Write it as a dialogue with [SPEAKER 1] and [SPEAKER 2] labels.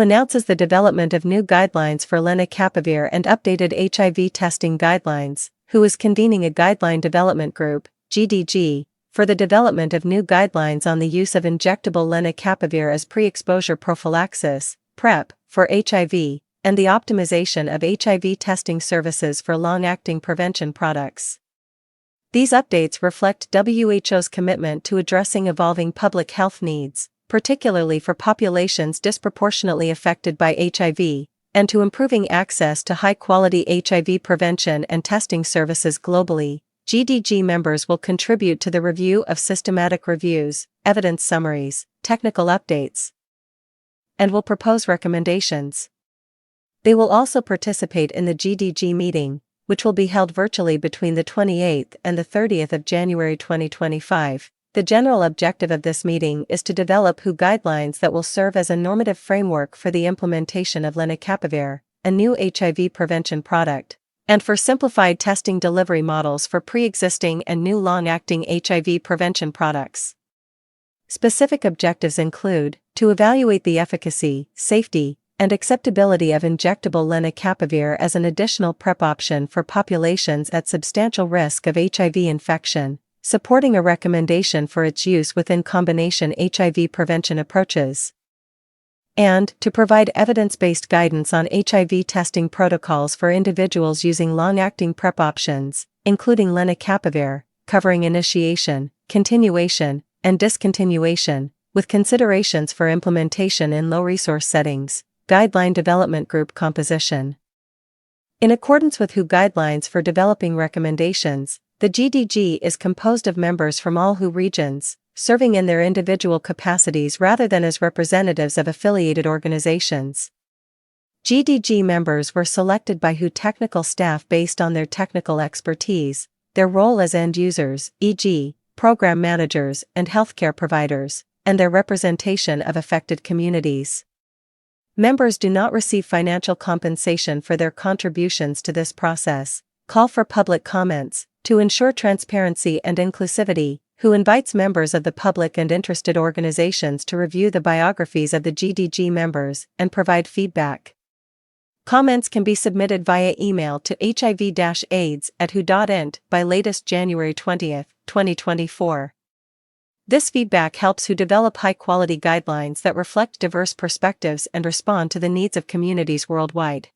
[SPEAKER 1] WHO announces the development of new guidelines for lenacapavir and updated HIV testing guidelines. WHO is convening a Guideline Development Group, GDG, for the development of new guidelines on the use of injectable lenacapavir as pre-exposure prophylaxis, PrEP, for HIV, and the optimization of HIV testing services for long-acting prevention products. These updates reflect WHO's commitment to addressing evolving public health needs, particularly for populations disproportionately affected by HIV, and to improving access to high-quality HIV prevention and testing services globally. GDG members will contribute to the review of systematic reviews, evidence summaries, technical updates, and will propose recommendations. They will also participate in the GDG meeting, which will be held virtually between the 28th and the 30th of January 2025. The general objective of this meeting is to develop WHO guidelines that will serve as a normative framework for the implementation of lenacapavir, a new HIV prevention product, and for simplified testing delivery models for pre-existing and new long-acting HIV prevention products. Specific objectives include to evaluate the efficacy, safety, and acceptability of injectable lenacapavir as an additional PrEP option for populations at substantial risk of HIV infection, supporting a recommendation for its use within combination HIV prevention approaches, and to provide evidence-based guidance on HIV testing protocols for individuals using long-acting PrEP options, including lenacapavir, covering initiation, continuation, and discontinuation, with considerations for implementation in low-resource settings. Guideline Development Group composition. In accordance with WHO guidelines for developing recommendations, the GDG is composed of members from all WHO regions, serving in their individual capacities rather than as representatives of affiliated organizations. GDG members were selected by WHO technical staff based on their technical expertise, their role as end users, e.g., program managers and healthcare providers, and their representation of affected communities. Members do not receive financial compensation for their contributions to this process. Call for public comments. To ensure transparency and inclusivity, WHO invites members of the public and interested organizations to review the biographies of the GDG members and provide feedback. Comments can be submitted via email to hiv-aids@who.int by latest January 20, 2024. This feedback helps WHO develop high-quality guidelines that reflect diverse perspectives and respond to the needs of communities worldwide.